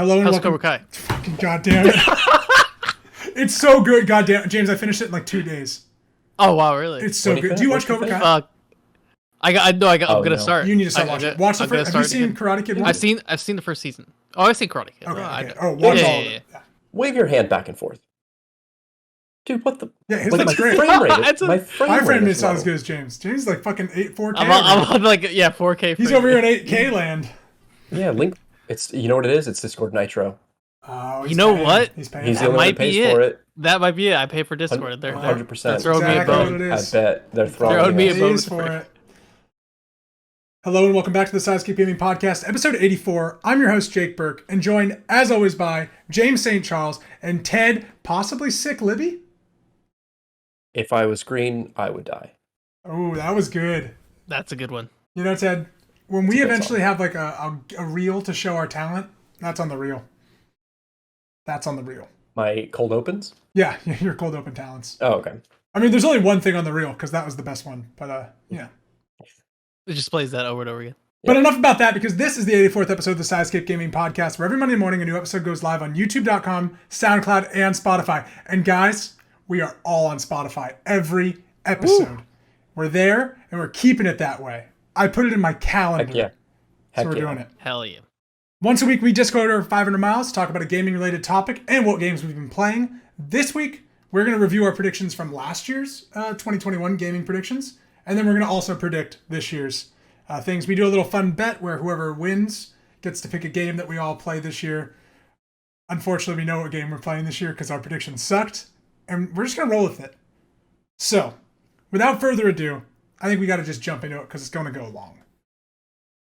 Hello and How's welcome. Cobra Kai? Fucking goddamn it. It's so good, goddamn. James, I finished it in like 2 days. Oh wow, really? It's so good. Do you watch Cobra Kai? I'm gonna start. You need to start watching it. Watch the first. Have you seen Karate Kid 1? I've seen the first season. Oh, I've seen Karate Kid. Okay. Oh, watch all of it. Yeah. Wave your hand back and forth. Dude, what the? Yeah, his like, looks great. My frame rate is not as good as James. James is like fucking 4K. I'm on like 4K. He's over here in 8K land. Yeah, Link. It's you know what it is. It's Discord Nitro. Oh, you know what? He's paying. He's the only one that pays for it. That might be it. I pay for Discord. 100%. They're throwing me a bone. I bet they're throwing me a bone for it. Hello and welcome back to the Sidescape Gaming Podcast, episode 84. I'm your host, Jake Burke, and joined, as always, by James St. Charles and Ted, possibly sick Libby? If I was green, I would die. Oh, that was good. That's a good one. You know, Ted, when we eventually have like a reel to show our talent, that's on the reel. That's on the reel. My cold opens? Yeah, your cold open talents. Oh, okay. I mean, there's only one thing on the reel, because that was the best one, but yeah. It just plays that over and over again. But enough about that, because this is the 84th episode of the Sidescape Gaming Podcast, where every Monday morning a new episode goes live on YouTube.com, SoundCloud, and Spotify. And guys, we are all on Spotify every episode. Woo. We're there, and we're keeping it that way. I put it in my calendar. Heck yeah. So we're doing it. Hell yeah. Once a week, we just go over 500 miles, talk about a gaming-related topic, and what games we've been playing. This week, we're going to review our predictions from last year's 2021 gaming predictions. And then we're going to also predict this year's things. We do a little fun bet where whoever wins gets to pick a game that we all play this year. Unfortunately, we know what game we're playing this year because our predictions sucked. And we're just going to roll with it. So, without further ado, I think we got to just jump into it because it's going to go long.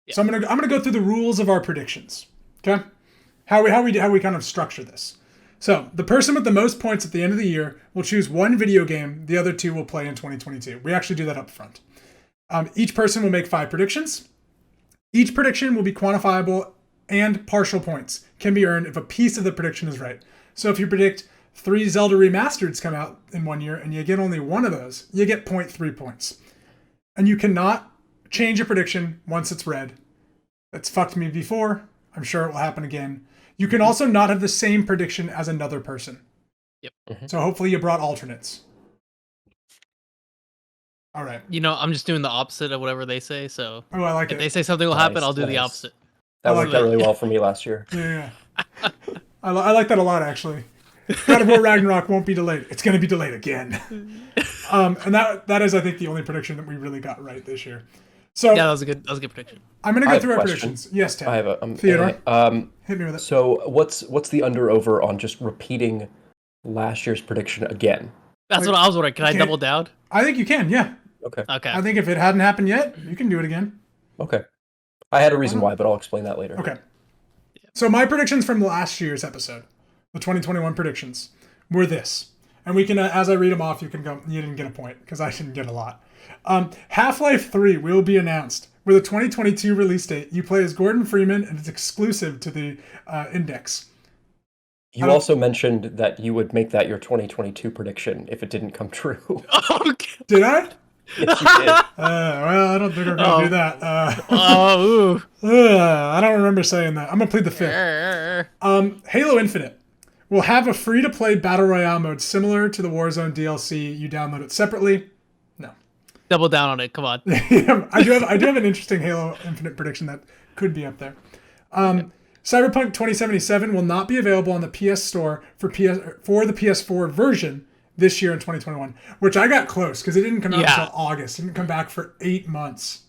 Yeah. So I'm going to go through the rules of our predictions. Okay? How we kind of structure this. So, the person with the most points at the end of the year will choose one video game. The other two will play in 2022. We actually do that up front. Each person will make 5 predictions. Each prediction will be quantifiable, and partial points can be earned if a piece of the prediction is right. So if you predict 3 Zelda Remastereds come out in 1 year and you get only one of those, you get 0.3 points. And you cannot change a prediction once it's read. That's fucked me before. I'm sure it will happen again. You can also not have the same prediction as another person. Yep. Mm-hmm. So hopefully you brought alternates. All right. You know, I'm just doing the opposite of whatever they say, so I like it. If they say something will happen, I'll do the opposite. That worked out really well for me last year. Yeah. I like that a lot, actually. God of War Ragnarok won't be delayed. It's going to be delayed again. And that is, I think, the only prediction that we really got right this year. So yeah, that was a good prediction. I'm going to go through our predictions. Yes, Ted. I have a Theodore. Hit me with it. So what's the under-over on just repeating last year's prediction again? That's what I was wondering. Can I double down? I think you can, yeah. Okay. I think if it hadn't happened yet, you can do it again. Okay. I had a reason why, but I'll explain that later. Okay. So my predictions from last year's episode, the 2021 predictions, were this. And we can, as I read them off, you can go, you didn't get a point, because I didn't get a lot. Half-Life 3 will be announced. With a 2022 release date, you play as Gordon Freeman, and it's exclusive to the Index. You also mentioned that you would make that your 2022 prediction if it didn't come true. Okay. Did I? Yes, you did. Well, I don't think I'm going to do that. Ooh. I don't remember saying that. I'm going to plead the fifth. Halo Infinite will have a free-to-play Battle Royale mode similar to the Warzone DLC. You download it separately. No. Double down on it. Come on. I do have an interesting Halo Infinite prediction that could be up there. Cyberpunk 2077 will not be available on the PS Store for the PS4 version this year in 2021, which I got close because it didn't come out until August. It didn't come back for 8 months.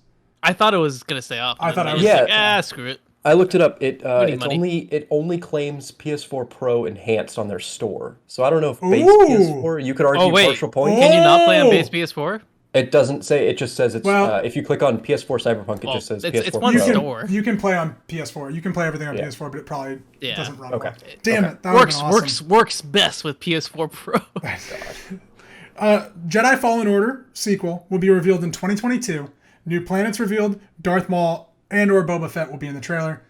I thought it was gonna stay off. I thought I was like, screw it. I looked it up. It only claims PS4 Pro enhanced on their store. So I don't know if base PS4 you could argue partial points. Can you not play on base PS4? It doesn't say. It just says it's. If you click on PS4 Cyberpunk, it just says PS4 it's one Pro. store. You can play on PS4. You can play everything on PS4, but it probably doesn't run. Okay. Well. Damn it! That awesome. works best with PS4 Pro. Jedi Fallen Order sequel will be revealed in 2022. New planets revealed. Darth Maul and/or Boba Fett will be in the trailer.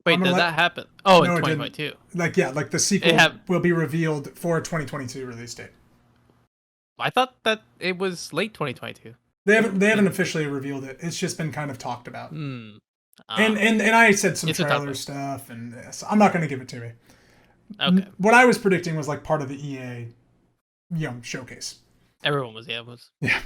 Wait, did that happen? Oh, no, in 2022. Like the sequel will be revealed for a 2022 release date. I thought that it was late 2022. They haven't officially revealed it. It's just been kind of talked about. And I said some It's a tough trailer one. stuff, and so I'm not going to give it to me. Okay. What I was predicting was like part of the EA, showcase. Everyone was, yeah. Yeah.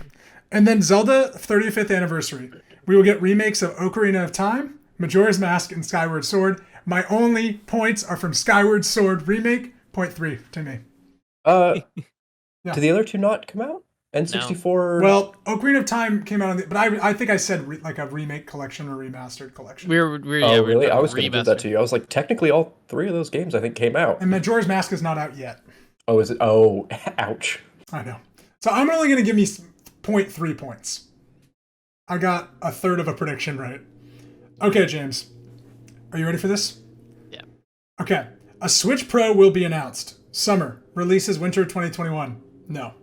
And then Zelda 35th anniversary. We will get remakes of Ocarina of Time, Majora's Mask, and Skyward Sword. My only points are from Skyward Sword remake. 0.3 to me. Yeah. Did the other two not come out? N64. Well, Ocarina of Time came out on but I think I said like a remake collection or remastered collection. Really? I was going to give that to you. I was like, technically, all three of those games I think came out. And Majora's Mask is not out yet. Oh, is it? Oh, ouch. I know. So I'm only going to give me 0.3 points. I got a third of a prediction right. Okay, James. Are you ready for this? Yeah. Okay. A Switch Pro will be announced. Summer. Releases winter 2021. No.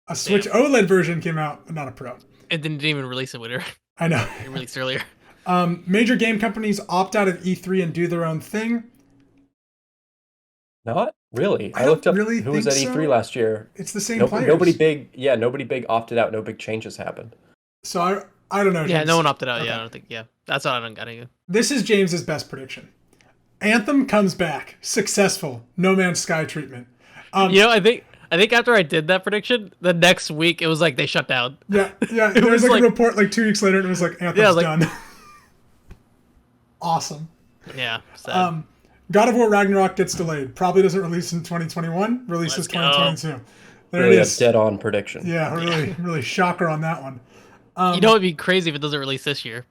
A Switch OLED version came out, but not a Pro. It didn't even release in winter. I know. It released earlier. Major game companies opt out of E3 and do their own thing. Not really. I looked up really who was at E3 last year. It's the same players. Nobody big opted out. No big changes happened. So I don't know. Yeah, James. no one opted out. Okay. Yeah, I don't think. Yeah, that's what I don't got to. This is James's best prediction. Anthem comes back, successful. No Man's Sky treatment. I think after I did that prediction, the next week it was like they shut down. Yeah. There was like a report like 2 weeks later, and it was like Anthem's done. Awesome. Yeah. Sad. God of War Ragnarok gets delayed. Probably doesn't release in 2021. Releases 2022. There really it is. A dead-on prediction. Yeah, really shocker on that one. It'd be crazy if it doesn't release this year.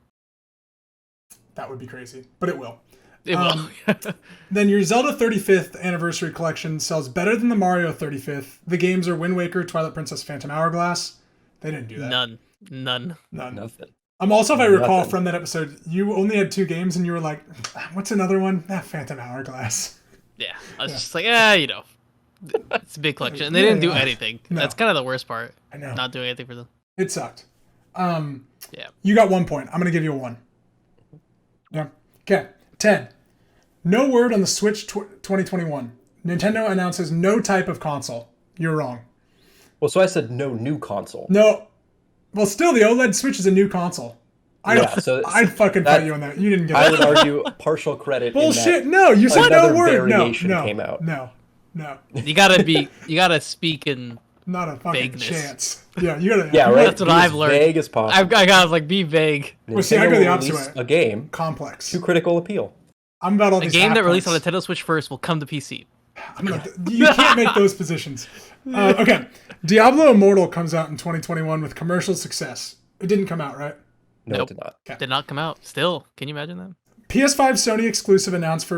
That would be crazy, but it will. It will. Then your Zelda 35th anniversary collection sells better than the Mario 35th. The games are Wind Waker, Twilight Princess, Phantom Hourglass. They didn't do that. None. Nothing. Also, if I recall from that episode, you only had 2 games, and you were like, "What's another one?" Phantom Hourglass. Yeah, I was just like, it's a big collection, and they didn't do anything. No. That's kind of the worst part. I know. Not doing anything for them. It sucked. Yeah. You got 1 point. I'm gonna give you a 1. Yeah. Okay. 10. No word on the Switch 2021. Nintendo announces no type of console. You're wrong. Well, so I said no new console. No. Well, still, the OLED Switch is a new console. I'd fucking fight you on that. You didn't get that. I would argue partial credit. Bullshit. No, you said no word. No. Came out. No. You gotta speak in not a fucking vagueness. Chance. Yeah, you gotta. Yeah, right. That's what I've learned. Vague as possible. I gotta be vague. Well, see, I go the opposite way. A game complex to critical appeal. I'm about all a these. A game that released on points. Nintendo Switch first will come to PC. You can't make those positions. Okay, Diablo Immortal comes out in 2021 with commercial success. It didn't come out, right? No, nope. It did not. Okay. Did not come out. Still, can you imagine that? PS5 Sony exclusive announced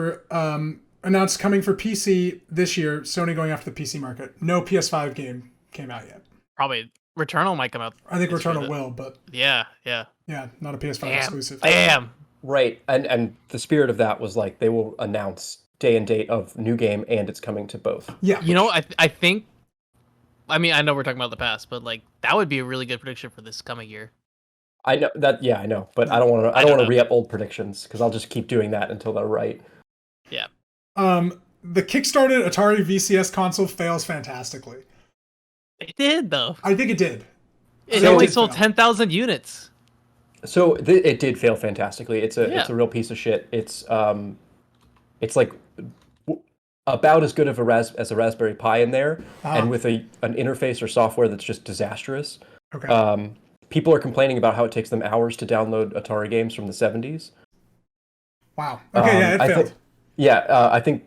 coming for PC this year. Sony going after the PC market. No PS5 game came out yet. Probably Returnal might come out. I think Returnal will, but yeah, not a PS5 exclusive. Damn. Right, and the spirit of that was like they will announce day and date of new game, and it's coming to both. Yeah, I think. I mean, I know we're talking about the past, but like that would be a really good prediction for this coming year. I know that. Yeah, I know, but I don't want to. I don't want to re-up old predictions because I'll just keep doing that until they're right. Yeah. The Kickstarted Atari VCS console fails fantastically. It did though. I think it did. It only sold 10,000 units. So it did fail fantastically. It's a real piece of shit. It's like about as good of as a Raspberry Pi in there, and with an interface or software that's just disastrous. Okay. People are complaining about how it takes them hours to download Atari games from the 70s. Wow. Okay, it failed. I think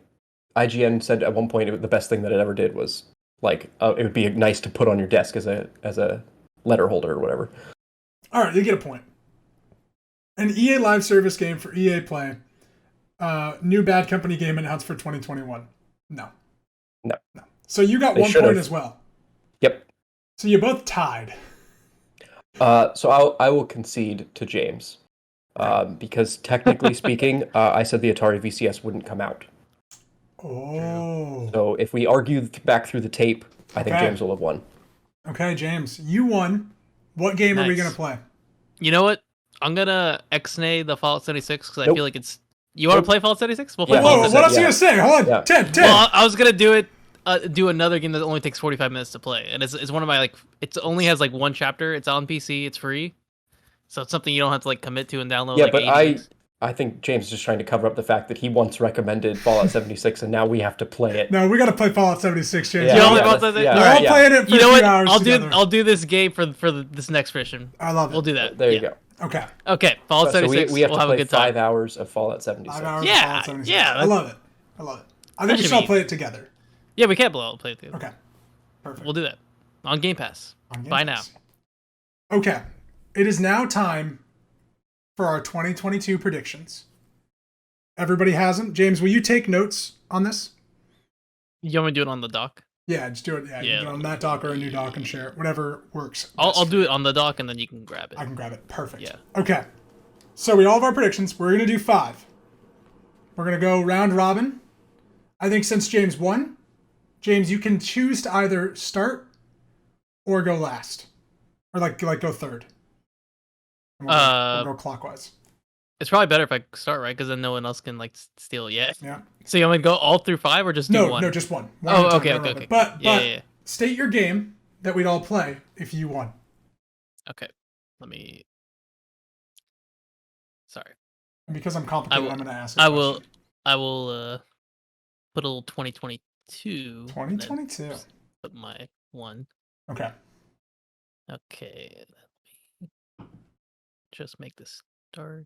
IGN said at one point the best thing that it ever did was like it would be nice to put on your desk as a letter holder or whatever. All right, you get a point. An EA live service game for EA Play. New Bad Company game announced for 2021. No. So you got 1 point as well. Yep. So you both tied. So I will concede to James. Because technically speaking, I said the Atari VCS wouldn't come out. Oh. So if we argue back through the tape, I think James will have won. Okay, James, you won. What game are we going to play? You know what? I'm going to X-nay the Fallout 76 because I feel like it's... You want to play Fallout 76? We'll play Fallout 76. What else are you going to say? Hold on. Yeah. 10. Well, I was going to do another game that only takes 45 minutes to play. And it's one of my, it only has, 1 chapter. It's on PC. It's free. So it's something you don't have to, commit to and download, Yeah, but I think James is just trying to cover up the fact that he once recommended Fallout 76, and now we have to play it. No, we got to play Fallout 76, James. Yeah, We're all playing it for a few hours together. I'll do this game for this next mission. I love it. We'll do that. There you go. Okay. Fallout 76. We have to have play a good time. 5 hours of Fallout 76. 5 hours Yeah, of Fallout 76. yeah. I love it. I think we should all play it together. Yeah, we can play it together. Okay. Perfect. We'll do that on Game Pass. Bye now. Okay. It is now time for our 2022 predictions. Everybody has them. James, will you take notes on this? You want me to do it on the dock? Yeah, just do it. Yeah, you can do it on that dock or a new dock and share it. Whatever works. I'll do it on the dock and then you can grab it. I can grab it. Perfect. Yeah. Okay. So we all have our predictions. We're going to do 5. We're going to go round robin. I think since James won, James, you can choose to either start or go last. Or like go third. We'll go clockwise. It's probably better if I start, right? Because then no one else can steal it yet. Yeah. So you want me to go all through 5 or just do one? No, just one. Okay. But state your game that we'd all play if you won. Okay. Let me. Sorry. And because I'm complicated, I'm going to ask. I will put a little 2022. 2022. Put my one. Okay. Okay. Let me just make this dark.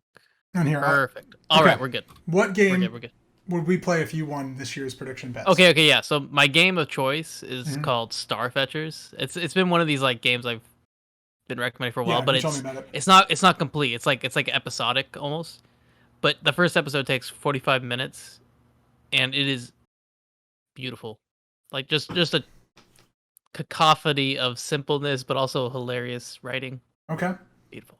And here. Perfect. All right, we're good. What game we're good. would we play if you won this year's prediction bets? Okay, yeah. So my game of choice is called Star Fetchers. It's been one of these games I've been recommending for a while, but it's not complete. It's like episodic almost. But the first episode takes 45 minutes, and it is beautiful. Like just a cacophony of simpleness, but also hilarious writing. Okay. Beautiful.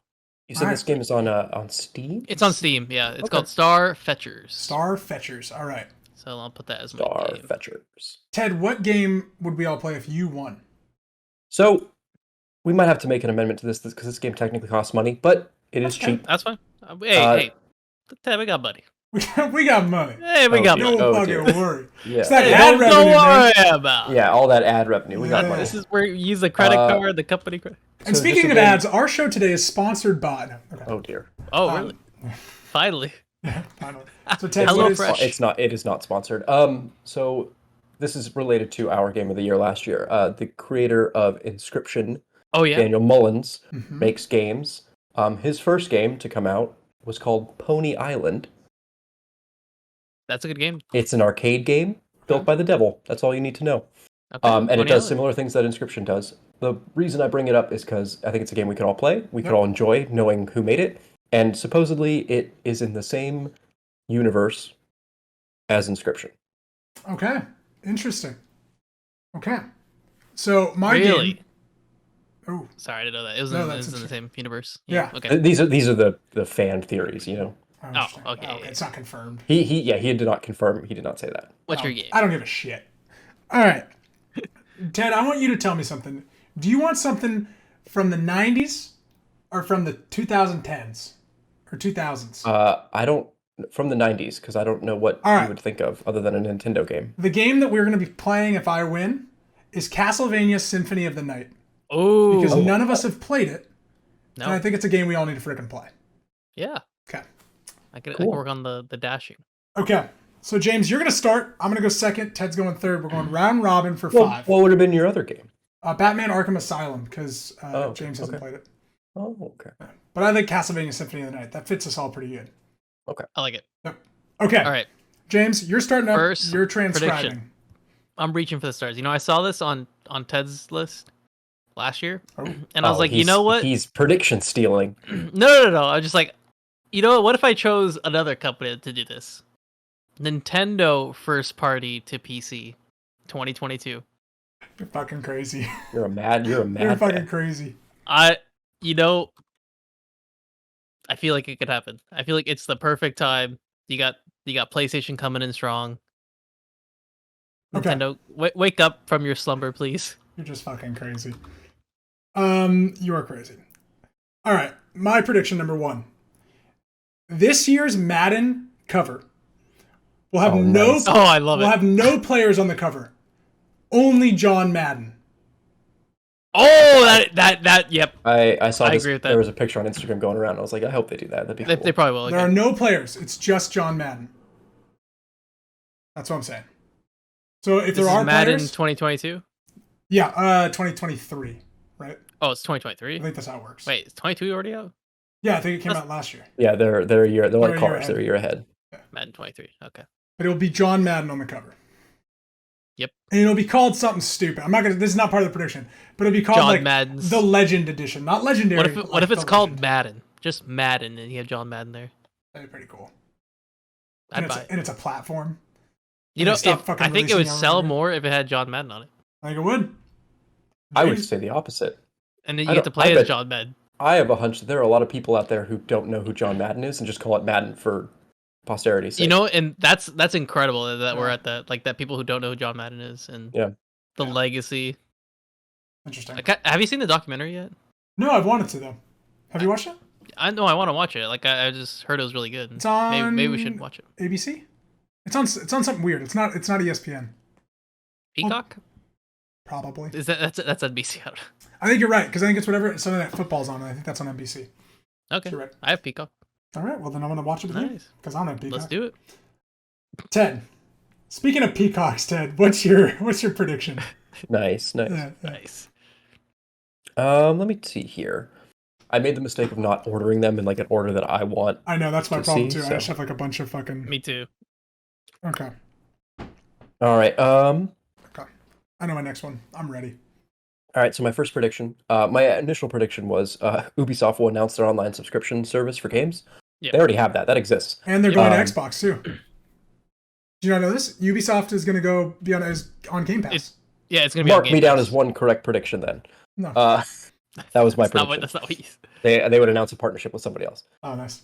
You said this game is on Steam? It's on Steam, yeah. It's called Star Fetchers. Star Fetchers, all right. So I'll put that as my Star game. Fetchers. Ted, what game would we all play if you won? So, we might have to make an amendment to this because this game technically costs money, but it is cheap. That's fine. Hey, Ted, we got money. We got money. Hey, we got money. Don't fucking worry. Yeah. It's that ad revenue, don't worry about. Yeah, all that ad revenue. We got money. This is where you use the credit card, the company credit. And speaking of ads, our show today is sponsored by. Okay. Oh dear. Oh really? Finally. Yeah, finally. So Ted, it is not sponsored. So this is related to our game of the year last year. The creator of Inscription, Daniel Mullins, makes games. His first game to come out was called Pony Island. That's a good game. It's an arcade game built by the devil. That's all you need to know. Okay. And it does similar things that Inscription does. The reason I bring it up is because I think it's a game we can all play. We could all enjoy knowing who made it. And supposedly it is in the same universe as Inscription. Okay. Interesting. Okay. So my game... Oh. Sorry, I didn't know that. It was in the same universe. Yeah. Okay. These are the fan theories, you know. Oh, okay. It's not confirmed. He did not confirm. He did not say that. What's your game? I don't give a shit. All right. Ted, I want you to tell me something. Do you want something from the 90s or from the 2010s or 2000s? I don't from the 90s because I don't know what you would think of other than a Nintendo game. The game that we're going to be playing if I win is Castlevania Symphony of the Night. Oh. Because none of us have played it. No. And I think it's a game we all need to frickin' play. Yeah. Okay. I can work on the dashing. Okay. So, James, you're going to start. I'm going to go second. Ted's going third. We're going round robin for 5. What would have been your other game? Batman Arkham Asylum, because James hasn't played it. Oh, okay. But I think Castlevania Symphony of the Night. That fits us all pretty good. Okay. I like it. Yep. Okay. All right. James, you're starting up. First you're transcribing. Prediction. I'm reaching for the stars. You know, I saw this on Ted's list last year. And I was like, you know what? He's prediction stealing. No. I was just like, you know what if I chose another company to do this? Nintendo first party to PC 2022. You're fucking crazy. You're mad. You're fucking crazy. I feel like it could happen. I feel like it's the perfect time. You got PlayStation coming in strong. Nintendo, wake up from your slumber, please. You're just fucking crazy. You are crazy. All right, my prediction number 1. This year's Madden cover will have nice. Oh, I love it. We'll have no players on the cover. Only John Madden. Oh, that. Yep. I saw I this. agree with that. There was a picture on Instagram going around. I was like, I hope they do that. That'd be cool. They probably will. There are no players. It's just John Madden. That's what I'm saying. So if there are Madden players, 2022. Yeah, 2023, right? Oh, it's 2023. I think that's how it works. Wait, is 22 already out? Yeah, I think it came out last year. Yeah, they're a year. They're like cars. They're a year ahead. Yeah. Madden 23. Okay. But it'll be John Madden on the cover. Yep. And it'll be called something stupid. I'm not gonna. This is not part of the prediction, but it'll be called John like Madden's... the Legend Edition, not Legendary. What if it's called Madden? Just Madden, and you have John Madden there. That'd be pretty cool. I'd buy it. And it's a platform. You know, I think it would sell more if it had John Madden on it. I think it would. I would say the opposite. And then you get to play as John Madden. I have a hunch that there are a lot of people out there who don't know who John Madden is and just call it Madden for posterity's sake. You know, and that's incredible that we're at that, like, that people who don't know who John Madden is and the legacy. Interesting. Like, have you seen the documentary yet? No, I've wanted to though. Have you watched it? I know I want to watch it. Like, I just heard it was really good. It's on maybe we should watch it. ABC. It's on something weird. It's not ESPN. Peacock? Probably. Is that's NBC? I think you're right because I think it's whatever Sunday Night Football's on. I think that's on NBC. Okay. So you're right. I have Peacock. All right. Well, then I'm gonna watch it with you because I don't have Peacock. Let's do it. Ted. Speaking of peacocks, Ted, what's your prediction? Nice. Nice. Let me see here. I made the mistake of not ordering them in like an order that I want. I know that's my problem too. So. I just have like a bunch of fucking. Me too. Okay. All right. Okay. I know my next one. I'm ready. All right. So my first prediction, my initial prediction was Ubisoft will announce their online subscription service for games. Yeah. They already have that. That exists. And they're going to Xbox too. Do you not know this? Ubisoft is going to go be on Game Pass. It's going to be. Mark me down as one correct prediction then. No. That was my prediction. That's not what you said. They would announce a partnership with somebody else. Oh, nice.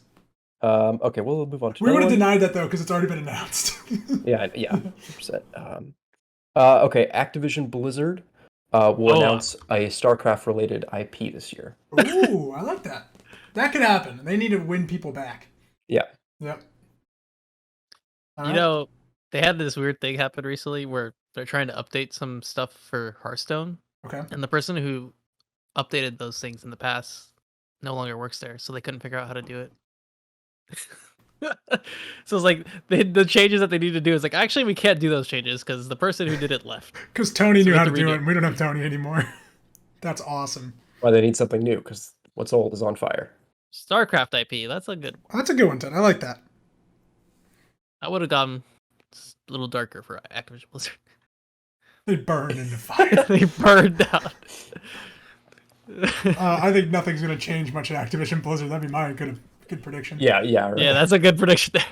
Okay, we'll move on to. We would have denied that though because it's already been announced. yeah, 100%. Okay, Activision Blizzard will announce a StarCraft-related IP this year. Ooh, I like that. That could happen. They need to win people back. Yeah. Yep. You know, they had this weird thing happen recently where they're trying to update some stuff for Hearthstone. Okay. And the person who updated those things in the past no longer works there, so they couldn't figure out how to do it. So it's like the changes that they need to do is like, actually, we can't do those changes because the person who did it left. Because Tony knew how to do it, and we don't have Tony anymore. That's awesome. Well, they need something new because what's old is on fire. StarCraft IP, that's a good one. That's a good one, Ted. I like that. I would have gone a little darker for Activision Blizzard. They burned into fire. They burned down. I think nothing's going to change much at Activision Blizzard. That'd be my good prediction. Yeah. Right. Yeah, that's a good prediction there.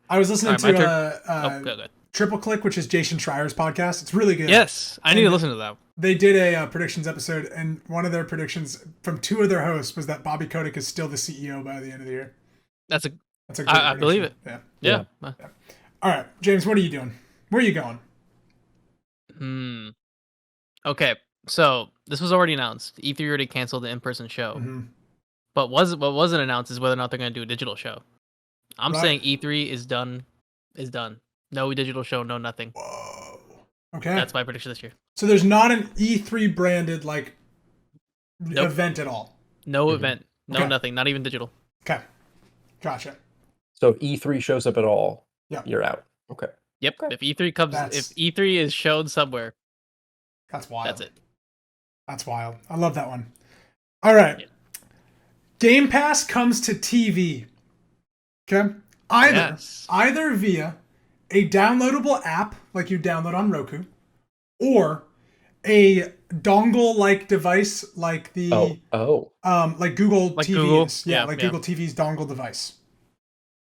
I was listening to Triple Click, which is Jason Schreier's podcast. It's really good. Yes, I need to listen to that. They did a predictions episode, and one of their predictions from two of their hosts was that Bobby Kotick is still the CEO by the end of the year. That's a great I believe it. Yeah. All right, James, what are you doing? Where are you going? Okay, so this was already announced. E3 already canceled the in-person show. Mm-hmm. But what wasn't announced is whether or not they're going to do a digital show. I'm saying E3 is done. No digital show, no nothing. Whoa. Okay. That's my prediction this year. So there's not an E3 branded event at all. No event. No nothing. Not even digital. Okay. Gotcha. So if E3 shows up at all, you're out. Okay. Yep. Okay. If E3 is shown somewhere, that's wild. That's it. That's wild. I love that one. All right. Yeah. Game Pass comes to TV. Okay? Either via a downloadable app like you download on Roku, or a dongle-like device like the like Google like TV Google? is. Like Google TV's dongle device.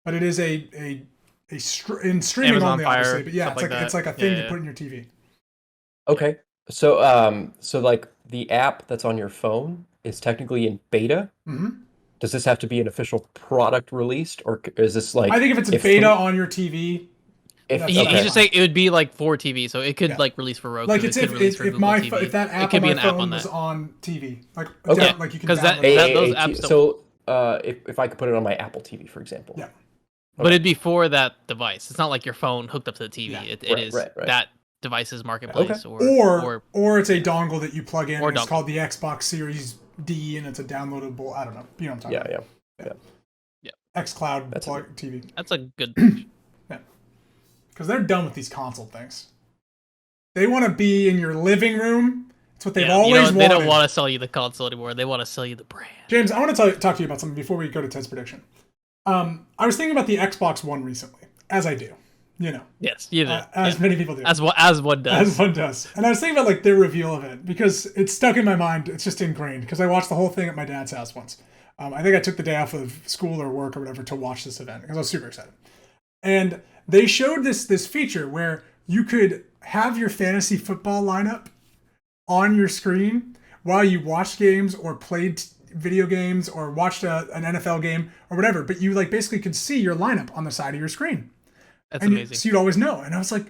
But it is in streaming Amazon only, Fire, obviously. But it's like a thing to put in your TV. Okay. So so like the app that's on your phone is technically in beta. Mm-hmm. Does this have to be an official product released, or is this like? I think if it's a beta on your TV, he's just saying it would be like for TV, so it could like release for Roku. Like it's if that app on my phone was on TV, like you can download those apps. So if I could put it on my Apple TV, for example. But it'd be for that device. It's not like your phone hooked up to the TV. It is that devices marketplace, or it's a dongle that you plug in. And it's called the Xbox Series D, and it's a downloadable. I don't know. You know what I'm talking about? Yeah. XCloud TV. That's a good thing. Yeah, because they're done with these console things. They want to be in your living room. It's what they've always wanted. They don't want to sell you the console anymore. They want to sell you the brand. James, I want to talk to you about something before we go to Ted's prediction. I was thinking about the Xbox One recently, as I do. You know. Yes, you do. As many people do. As one does. As one does. And I was thinking about like their reveal of it because it's stuck in my mind. It's just ingrained because I watched the whole thing at my dad's house once. I think I took the day off of school or work or whatever to watch this event because I was super excited. And they showed this feature where you could have your fantasy football lineup on your screen while you watched games or played video games or watched an NFL game or whatever. But you like basically could see your lineup on the side of your screen. That's amazing. So you'd always know. And I was like,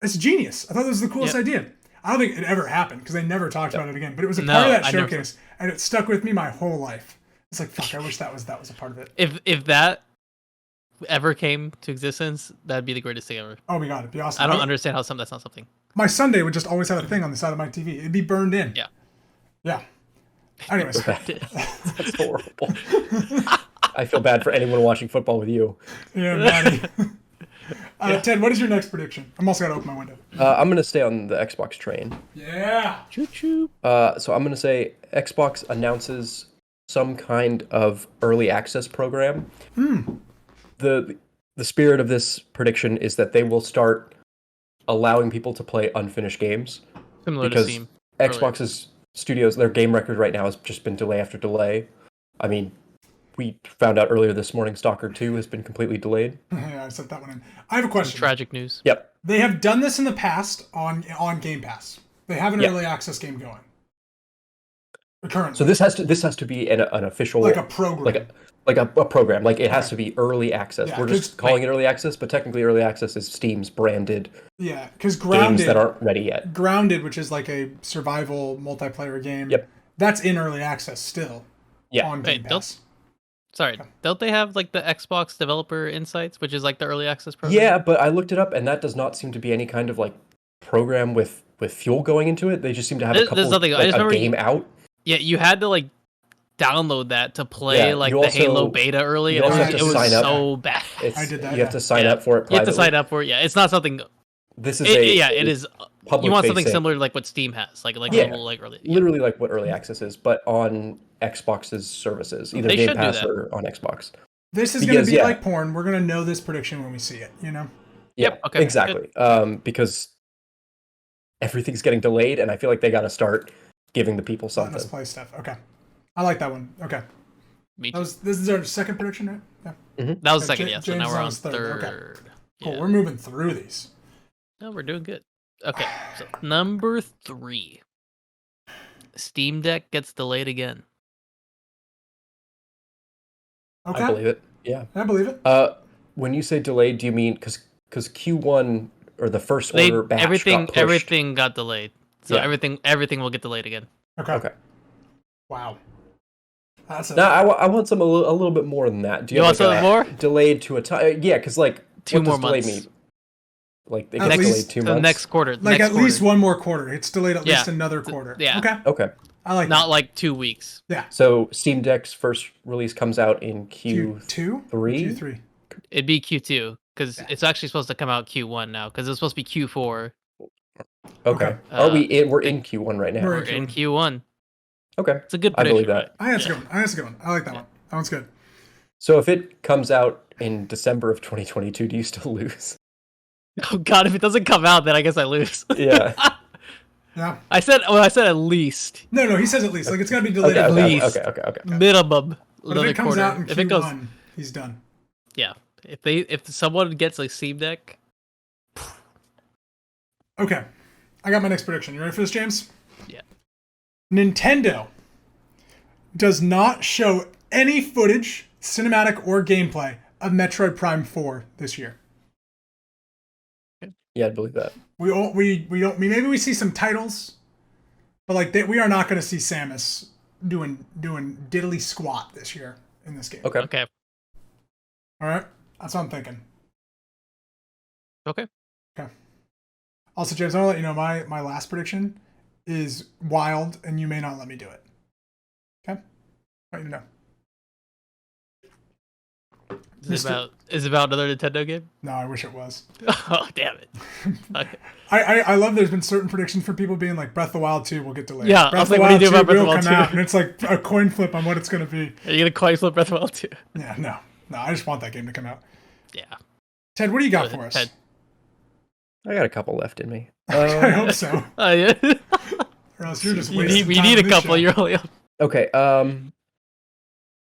it's genius. I thought this was the coolest idea. I don't think it ever happened because they never talked about it again. But it was a part of that showcase, and it stuck with me my whole life. It's like, fuck, I wish that was a part of it. If that ever came to existence, that'd be the greatest thing ever. Oh my god, it'd be awesome. I don't understand how that's not something. My Sunday would just always have a thing on the side of my TV. It'd be burned in. Yeah. Anyways. That's horrible. I feel bad for anyone watching football with you. Yeah, Maddie. Ted, what is your next prediction? I'm also going to open my window. I'm going to stay on the Xbox train. Yeah. Choo-choo. So I'm going to say Xbox announces some kind of early access program. The spirit of this prediction is that they will start allowing people to play unfinished games. Similar because to Steam. Xbox's studios, their game record right now has just been delay after delay. I mean, we found out earlier this morning Stalker 2 has been completely delayed. Yeah, I sent that one in. I have a question. Tragic news. Yep. They have done this in the past on Game Pass. They have an early access game going. Currently. So this has to be an official, like a program. Like a program. Like it has to be early access. Yeah, we're just calling it early access, but technically early access is Steam's branded. Yeah, because Grounded, games that aren't ready yet. Grounded, which is like a survival multiplayer game. Yep. That's in early access still. Yeah. On Game Pass. Don't they have like the Xbox Developer Insights, which is like the early access program? Yeah, but I looked it up, and that does not seem to be any kind of like program with fuel going into it. They just seem to have a game out. Yeah, you had to like download that to play the Halo beta early, and it was so bad. I did that. You have to sign up for it privately. You have to sign up for it. Yeah, it's not something. This is it is. You want something facing. similar to like what Steam has, like early. Literally like what early access is, but on Xbox's services, either Game Pass or on Xbox. This is going to be like porn. We're going to know this prediction when we see it, you know? Yep. Okay. Exactly. Because everything's getting delayed, and I feel like they got to start giving the people something. Let's play stuff. Okay. I like that one. Okay. Me too. This is our second prediction, right? Yeah. Mm-hmm. That was second, yeah. So now we're on third. Okay. Cool. We're moving through these. No, we're doing good. Okay. So number 3. Steam Deck gets delayed again. Okay. I believe it. Yeah. I believe it. When you say delayed, do you mean because Q1 or the first order batch everything got delayed. So everything will get delayed again. Okay. Wow. I want some a little bit more than that. Do you want something more? Delayed to a time? Yeah, because like 2 more months. Mean? Like it gets delayed 2 months. The next quarter. At least one more quarter. It's delayed at least another quarter. Yeah. Okay. I like not like 2 weeks. Yeah. So Steam Deck's first release comes out in Q2? Q3. It'd be Q2 because it's actually supposed to come out Q1 now because it's supposed to be Q4. Okay. We're in Q1 right now. We're in Q1. Okay. It's a good prediction. I believe that. I think that's a good one. I like that one. That one's good. So if it comes out in December of 2022, do you still lose? Oh God! If it doesn't come out, then I guess I lose. Yeah. Yeah. I said at least. No. He says at least. Like it's gotta be delayed at least. Okay. Minimum. But if it comes out in Q1, he's done. Yeah. If someone gets a Steam Deck. Okay. I got my next prediction. You ready for this, James? Yeah. Nintendo does not show any footage, cinematic or gameplay, of Metroid Prime 4 this year. Yeah, I believe that. We don't. Maybe we see some titles, but like we are not going to see Samus doing diddly squat this year in this game. Okay. All right, that's what I'm thinking. Okay. Also, James, I want to let you know my last prediction is wild, and you may not let me do it. Okay? I want you to know. Is it about another Nintendo game? No, I wish it was. Oh, damn it. Okay. I love there's been certain predictions for people being like Breath of the Wild 2 will get delayed. Yeah, Breath I was like, what do you do about Breath of the Wild 2? And it's like a coin flip on what it's going to be. Are you going to coin flip Breath of the Wild 2? Yeah, no, I just want that game to come out. Yeah. Ted, what do you got for us? Ted. I got a couple left in me. I hope so. Yeah. Or else you're just wasting we time need on a this couple. show. You're only up. Okay.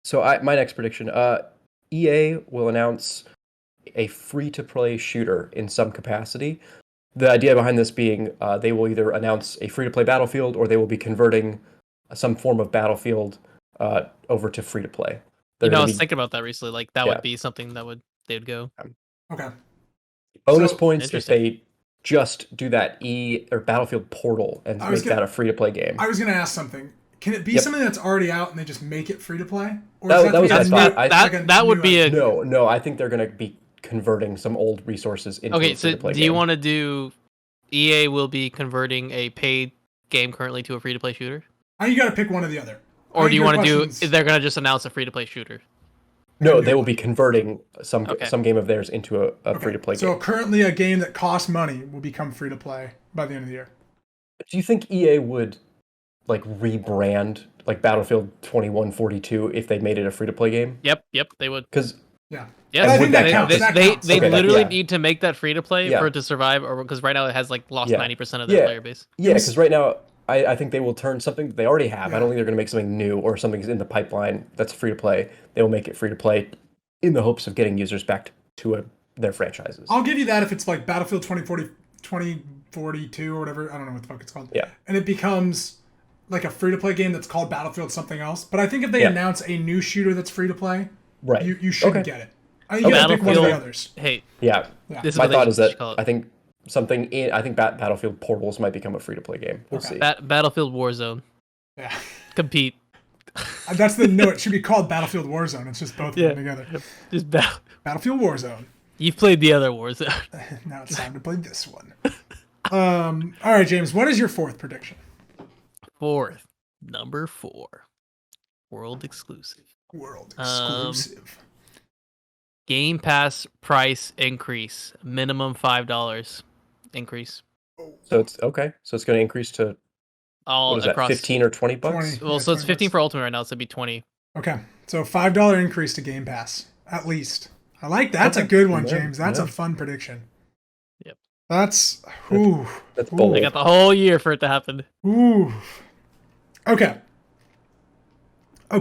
So my next prediction. EA will announce a free-to-play shooter in some capacity. The idea behind this being they will either announce a free-to-play Battlefield or they will be converting some form of Battlefield over to free-to-play. I was thinking about that recently. Like that would be something that they would go. Okay. Bonus points if they just do that or Battlefield Portal and make that a free-to-play game. I was going to ask something. Can it be something that's already out and they just make it free-to-play? Or That was my thought. That would be a... No, I think they're going to be converting some old resources into a free-to-play game. Do you want to do... EA will be converting a paid game currently to a free-to-play shooter? You got to pick one or the other. Or do you want to do... They're going to just announce a free-to-play shooter? No, they will be converting some game of theirs into a free-to-play game. So currently a game that costs money will become free-to-play by the end of the year. Do you think EA would rebrand Battlefield 2142 if they made it a free-to-play game? Yep, they would. Because yeah, I think that counts. They literally need to make that free to play for it to survive, or because right now it has lost 90% of their player base. Yeah, because right now I think they will turn something that they already have. I don't think they're going to make something new or something's in the pipeline that's free to play. They will make it free to play in the hopes of getting users back to their franchises. I'll give you that if it's like Battlefield 2042 or whatever. I don't know what the fuck it's called. Yeah, and it becomes like a free to play game that's called Battlefield something else. But I think if they announce a new shooter that's free to play, right, you shouldn't get it. I think you gotta pick one of the others. Hey, my thought is that I think Battlefield Portals might become a free to play game. We'll see. Battlefield Warzone. Yeah. Compete. It should be called Battlefield Warzone. It's just both of them together. Just Battlefield Warzone. You've played the other Warzone. Now it's time to play this one. All right, James, what is your fourth prediction? Number 4. World exclusive. Game Pass price increase. Minimum $5 increase. So it's okay. So it's going to increase to all across 15 or $20? 20, well, so it's 15 for Ultimate right now, so it'd be 20. Okay. So $5 increase to Game Pass, at least. I like that. That's a good one, James. That's a fun prediction. Yep. That's bold. They got the whole year for it to happen. Ooh. Okay. I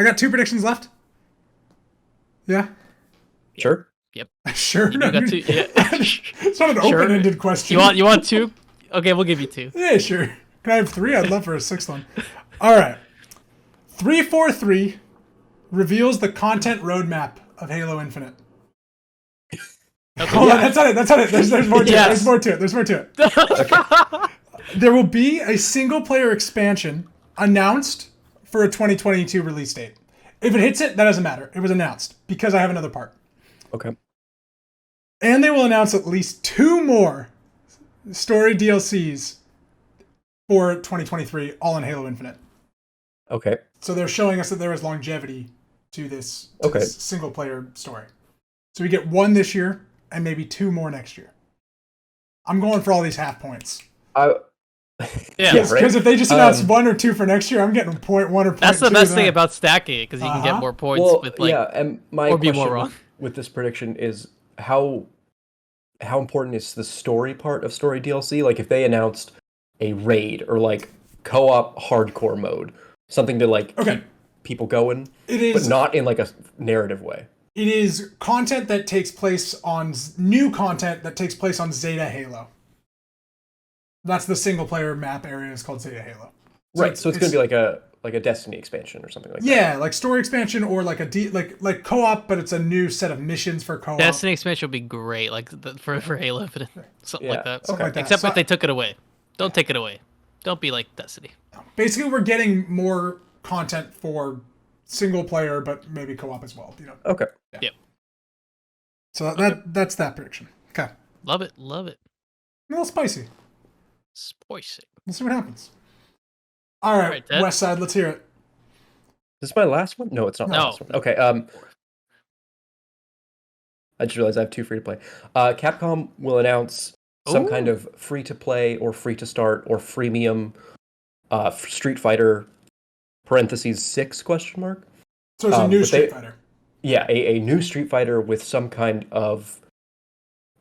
got 2 predictions left. Yeah. Sure. Yep. Sure. You got 2. Yeah. It's not an open-ended question. You want 2? Okay, we'll give you 2. Yeah, sure. Can I have 3? I'd love for a 6th one. All right. 343 reveals the content roadmap of Halo Infinite. Okay. Hold on, that's not it. There's more to it. There's more to it. There will be a single-player expansion announced for a 2022 release date. If it hits it, that doesn't matter. It was announced because I have another part. Okay. And they will announce at least 2 more story DLCs for 2023, all in Halo Infinite. Okay. So they're showing us that there is longevity to this single-player story. So we get 1 this year and maybe 2 more next year. I'm going for all these half points. Because if they just announce 1 or 2 for next year, I'm getting 0.1 or 0.2. That's the best thing about stacking it, because you can get more points with and my or be question more wrong. With this prediction is how important is the story part of story DLC? Like if they announced a raid or co-op hardcore mode, something to keep people going, but not in a narrative way. It is content that takes place on new content that takes place on Zeta Halo. That's the single player map area is called Zeta Halo. So it's going to be like a Destiny expansion or something like that. Yeah, like story expansion or like co-op, but it's a new set of missions for co-op. Destiny expansion would be great, for Halo Infinite, something like that. Except that. if they took it away. Don't take it away. Don't be like Destiny. Basically, we're getting more content for single player, but maybe co-op as well. Okay. Yeah. Yep. So that's that prediction. Okay. Love it. little spicy. Spicy. We'll see what happens. All right, West Side, let's hear it. This is my last one? No, it's not my last one. Okay. I just realized I have 2 free-to-play. Capcom will announce some kind of free-to-play or free-to-start or freemium Street Fighter (6 question mark). So it's a new Street Fighter. Yeah, a new Street Fighter with some kind of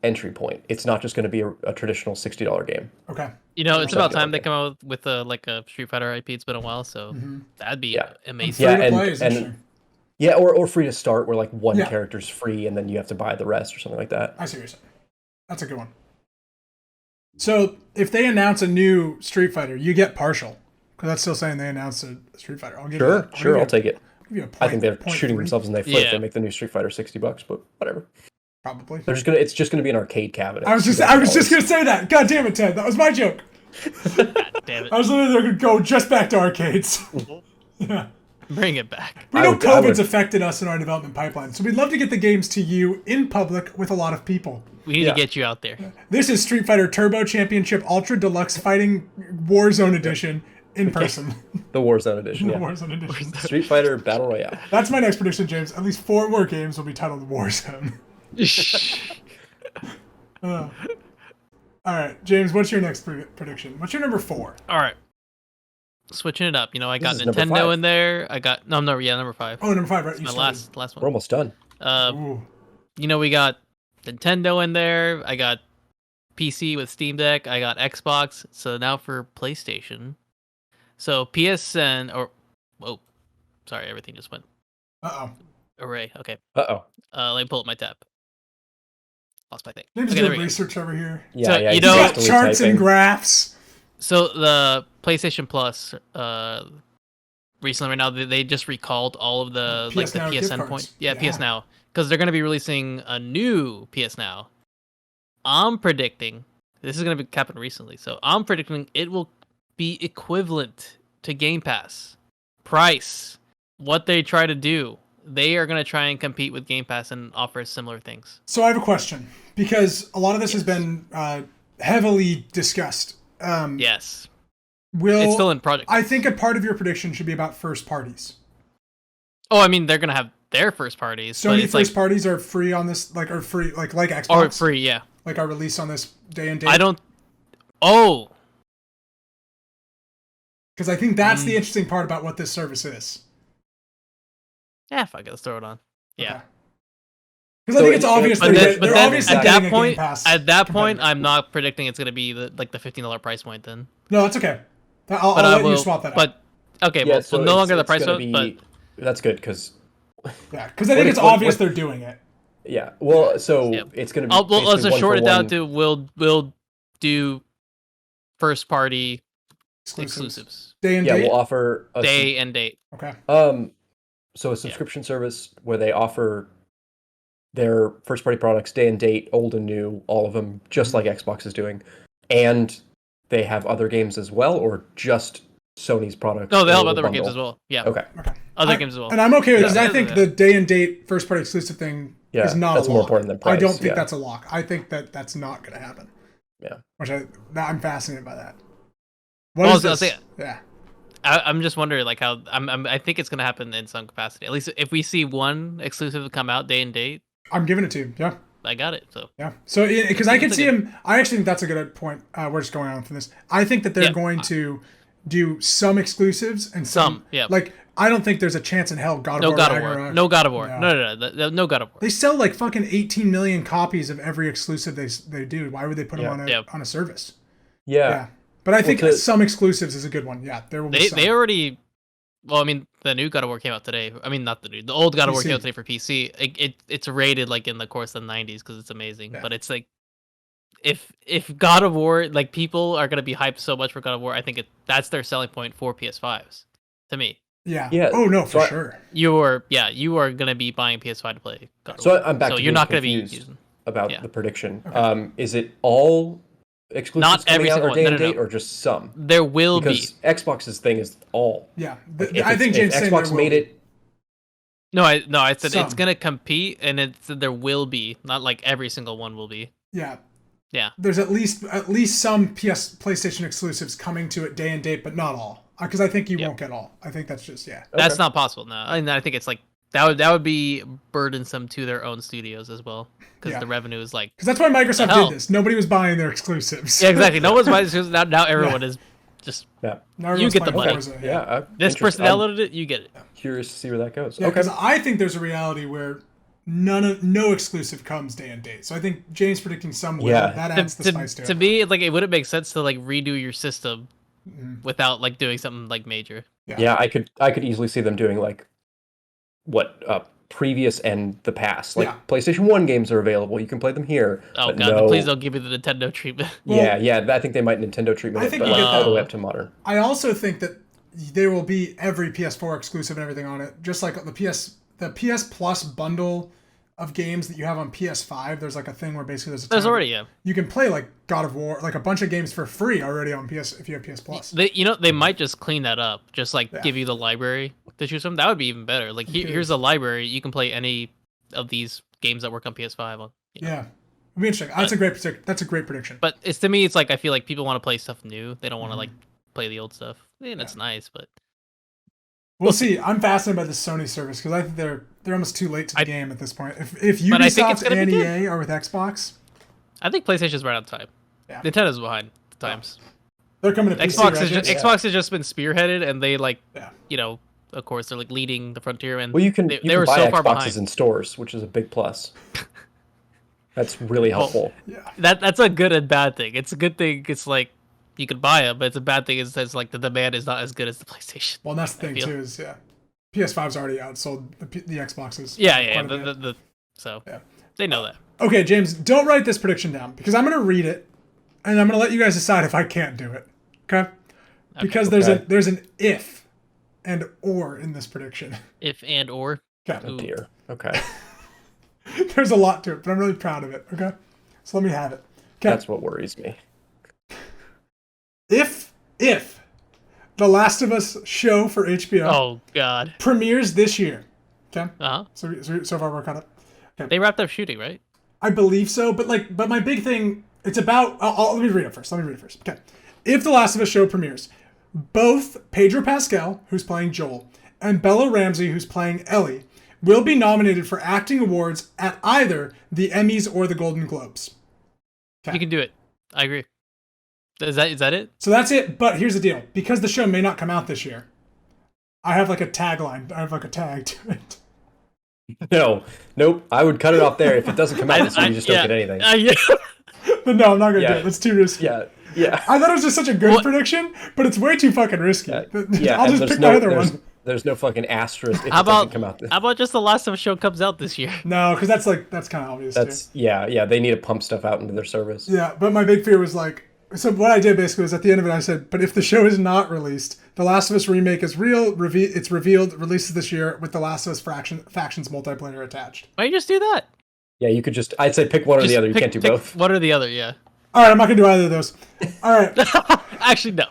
entry point. It's not just going to be a traditional $60 game. Okay. It's about time they come out with a Street Fighter IP. It's been a while, so that'd be amazing. Yeah, or free to start, where one character's free and then you have to buy the rest or something like that. I see what you're saying. That's a good one. So if they announce a new Street Fighter, you get partial, because that's still saying they announced a Street Fighter. I'll take it. I think they're shooting 3. themselves in the foot if they make the new Street Fighter $60, but whatever. Probably. It's just gonna be an arcade cabinet. I was just gonna say that. God damn it, Ted. That was my joke. God damn it. I was literally gonna go just back to arcades. Yeah. Bring it back. We know COVID's affected us in our development pipeline, so we'd love to get the games to you in public with a lot of people. We need to get you out there. This is Street Fighter Turbo Championship Ultra Deluxe Fighting Warzone Edition in person. The Warzone Edition, The Warzone Edition. Street Fighter Battle Royale. That's my next prediction, James. At least 4 more games will be titled Warzone. All right, James, what's your next prediction? What's your number 4? All right. Switching it up, I got Nintendo in there. I got number 5. Oh, number 5, right? My last one. We're almost done. We got Nintendo in there. I got PC with Steam Deck. I got Xbox. So now for PlayStation. So PSN sorry, everything just went. Array. Okay. Let me pull up my tab. Lost my thing. James doing research over here. Yeah, you got charts and graphs. So the PlayStation Plus, recently right now they just recalled all of the the PSN points. Yeah, PS Now, because they're going to be releasing a new PS Now. I'm predicting this is going to be happening recently, so I'm predicting it will be equivalent to Game Pass price. What they try to do, they are going to try and compete with Game Pass and offer similar things. So I have a question, because a lot of this has been heavily discussed. Yes. It's still in project. I think a part of your prediction should be about first parties. Oh, I mean, they're going to have their first parties. Sony first parties are free on this, are free, like Xbox. Or free, yeah. Like our release on this day and date. Because I think that's the interesting part about what this service is. Yeah, fuck it, let's throw it on. Yeah. Because I think it's obvious they're obviously getting a Game Pass. At that point, I'm not predicting it's going to be the $15 price point then. No, that's okay. I'll let you swap that out. Okay, so no longer the price point, but... That's good, because... Yeah, because I think it's obvious they're doing it. Yeah, well, so it's going to be... Let's just short it down to we'll do first-party exclusives. Day and date? Yeah, we'll offer... Day and date. Okay. So a subscription service where they offer their first-party products, day and date, old and new, all of them, just like Xbox is doing. And they have other games as well, or just Sony's products? No, they have other games as well. Yeah. Okay. Other games as well. And I'm okay with this. I think the day and date first-party exclusive thing is not that's a lock. more important than price. I don't think that's a lock. I think that's not going to happen. Yeah. I'm fascinated by that. What is this? Yeah. I'm just wondering, how I think it's gonna happen in some capacity. At least if we see one exclusive come out day and date, I'm giving it to you. Yeah, I got it. So yeah, so because I could see him. I actually think that's a good point. We're just going on from this. I think that they're going to do some exclusives and some. Yeah, I don't think there's a chance in hell God of War. No God of War. No God of War. They sell fucking 18 million copies of every exclusive they do. Why would they put them on a service? Yeah. But I think some exclusives is a good one. Yeah, there will be some. They already... Well, I mean, the new God of War came out today. I mean, not the new. The old God of War came out today for PC. It's rated in the course of the 90s because it's amazing. Yeah. But it's if God of War... people are going to be hyped so much for God of War, I think that's their selling point for PS5s. To me. Yeah. Oh, no, for sure. You are going to be buying PS5 to play God of War. So I'm back to you're not going to be using about the prediction. Okay. Is it all... exclusives not every single one, day and date, or just some? There will because Xbox's thing is all. Yeah, I think James if Xbox made it. No, I said some. It's gonna compete, and there will be not every single one will be. Yeah, Yeah. there's at least some PlayStation exclusives coming to it day and date, but not all. Because I think you won't get all. I think that's just That's not possible. No, and I think it's like that would be burdensome to their own studios as well, because the revenue is like. Because that's why Microsoft did this. Nobody was buying their exclusives. Yeah, exactly. No one's buying exclusives. Now everyone is just. Yeah. You get the money. Forza, this person downloaded it. You get it. Curious to see where that goes. Yeah, because I think there's a reality where no exclusive comes day and date. So I think James predicting some will. That adds the spice to it. To me, like, it wouldn't make sense to like redo your system without like doing something like major. Yeah, I could easily see them doing like what previous and the past. Like PlayStation 1 games are available. You can play them here. Oh god, please don't give me the Nintendo treatment. Well, I think they might Nintendo treatment it, but all the way up to modern. I also think that there will be every PS4 exclusive and everything on it. Just like the PS Plus bundle of games that you have on PS5, there's like a thing where basically there's already you can play like God of War, like a bunch of games for free already on PS if you have PS Plus. They might just clean that up, just like give you the library to choose from. That would be even better. Like here's a library, you can play any of these games that work on PS5 on. Yeah, it'd be interesting. That's a great prediction. But to me, it's like I feel like people want to play stuff new. They don't want to like play the old stuff. It's nice, but. We'll see. I'm fascinated by the Sony service because I think they're almost too late to the game at this point. If Ubisoft and EA are with Xbox, I think PlayStation's right on time. Yeah. Nintendo's behind the times. They're coming to Xbox. Xbox has just been spearheaded, and they of course, they're like leading the frontier. And you can were buy so Xboxes far behind in stores, which is a big plus. That's really helpful. That's a good and bad thing. It's a good thing. It's like. You could buy it, but it's a bad thing. It's like the demand is not as good as the PlayStation. Well, that's the thing too. Is PS5's already outsold the Xboxes. So they know that. Okay, James, don't write this prediction down because I'm going to read it, and I'm going to let you guys decide if I can't do it. Okay? Because there's an if and or in this prediction. If and or. Okay. Oh dear. Okay. There's a lot to it, but I'm really proud of it. Okay, so let me have it. Okay. That's what worries me. If The Last of Us show for HBO premieres this year, okay? So far we're caught up. Okay. They wrapped up shooting, right? I believe so, but my big thing, it's about. Let me read it first. Okay. If The Last of Us show premieres, both Pedro Pascal, who's playing Joel, and Bella Ramsey, who's playing Ellie, will be nominated for acting awards at either the Emmys or the Golden Globes. Okay. You can do it. I agree. Is that it? So that's it, but here's the deal. Because the show may not come out this year, I have like a tagline. I have like a tag to it. Nope. I would cut it off there. If it doesn't come out this year, you just don't get anything. But no, I'm not going to do it. That's too risky. Yeah. I thought it was just such a good prediction, but it's way too fucking risky. I'll just pick my other one. There's no fucking asterisk if it doesn't come out this year. How about just The Last of Us show comes out this year? No, because that's kind of obvious too. Yeah, they need to pump stuff out into their service. Yeah, but my big fear was like, so what I did basically was at the end of it, I said, but if the show is not released, The Last of Us remake is it's revealed, releases this year with The Last of Us Factions multiplayer attached. Why don't you just do that? Yeah, you could I'd say pick one or the other. You can't do both. One or the other, yeah. All right, I'm not going to do either of those. All right. Actually, no.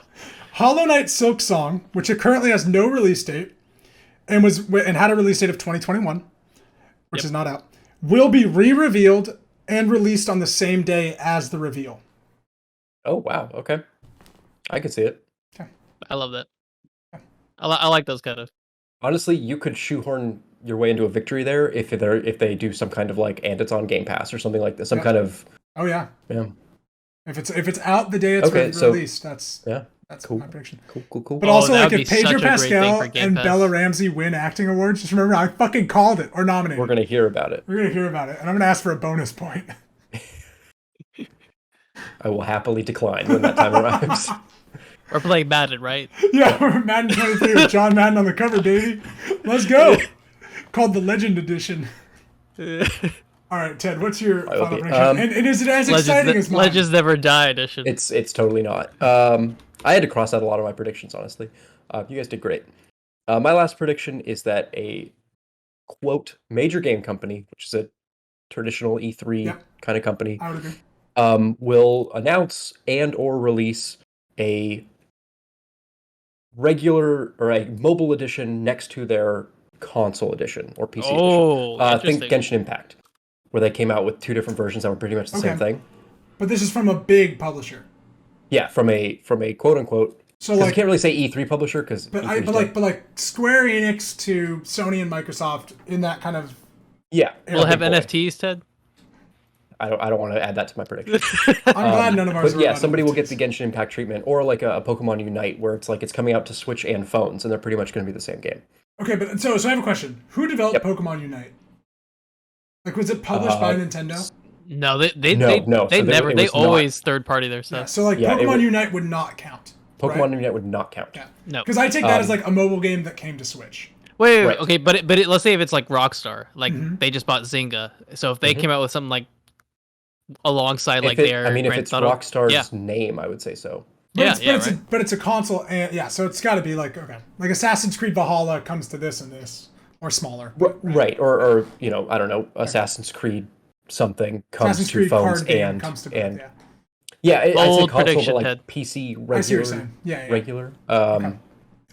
Hollow Knight Silk Song, which it currently has no release date, and had a release date of 2021, which is not out, will be re-revealed and released on the same day as the reveal. Oh, wow. Okay. I can see it. Okay. I love that. Okay. I like those kind of. Honestly, you could shoehorn your way into a victory there if they do some kind of like, and it's on Game Pass or something like this. Some kind of. Oh, yeah. Yeah. If it's out the day it's released, that's cool. my prediction. Cool. But also, like, if Pedro Pascal and Bella Ramsey win acting awards, just remember I fucking called it or nominated. We're gonna hear about it. And I'm gonna ask for a bonus point. I will happily decline when that time arrives. We're playing Madden, right? Yeah, we're Madden 23 with John Madden on the cover, baby. Let's go. Called the Legend Edition. All right, Ted, what's your final prediction? And is it as exciting as mine? Legends Never Die Edition. It's totally not. I had to cross out a lot of my predictions, honestly. You guys did great. My last prediction is that a, quote, major game company, which is a traditional E3 kind of company, I would agree. Will announce and or release a regular or a mobile edition next to their console edition or PC edition. Think Genshin Impact, where they came out with two different versions that were pretty much the same thing. But this is from a big publisher. Yeah, from a quote unquote. So like, I can't really say E3 publisher because. But like Square Enix to Sony and Microsoft in that kind of. Yeah. We'll have NFTs, Ted. I don't want to add that to my prediction. I'm glad none of ours. But yeah, somebody will get the Genshin Impact treatment, or like a Pokemon Unite, where it's like it's coming out to Switch and phones, and they're pretty much going to be the same game. Okay, but so I have a question. Who developed Pokemon Unite? Like, was it published by Nintendo? No, they always third party their stuff. Yeah, so like Pokemon Unite would not count. Pokemon Unite would not count. Yeah. No, because I take that as like a mobile game that came to Switch. Wait, okay, but let's say if it's like Rockstar, like they just bought Zynga, so if they came out with something like alongside like their, if it's Rockstar's name, I would say so. But it's a console, and so it's got to be like like Assassin's Creed Valhalla comes to this and this, or smaller, right? Or I don't know, Assassin's Creed something comes to phones and comes to I'd say console, but like PC regular. I see what you're saying. Regular. I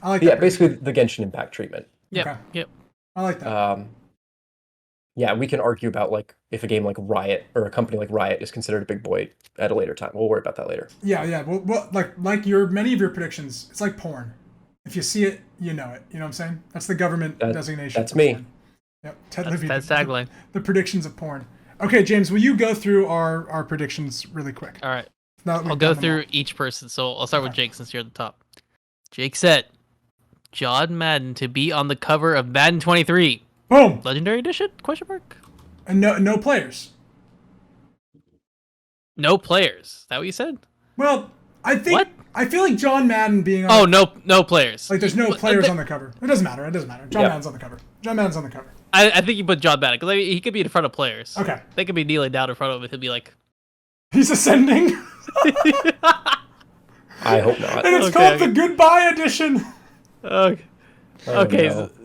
like that. Basically the Genshin Impact treatment. Yep. I like that. Yeah, we can argue about like if a game like Riot or a company like Riot is considered a big boy at a later time. We'll worry about that later. Yeah. Well, like many of your predictions, it's like porn. If you see it, you know it. You know what I'm saying? That's the government designation. That's me. Porn. Yep. Ted Libby. That's tagline. The predictions of porn. Okay, James, will you go through our predictions really quick? All right. I'll go through each person. So I'll start with Jake since you're at the top. Jake said, John Madden to be on the cover of Madden 23. Boom. Legendary Edition? Question mark. And no players. No players. Is that what you said? Well, I feel like John Madden being on. Oh, no players. Like there's no players on the cover. It doesn't matter. John Madden's on the cover. I think you put John Madden because he could be in front of players. Okay. They could be kneeling down in front of him. He'll be like, he's ascending. I hope not. And it's called the Goodbye Edition. Okay.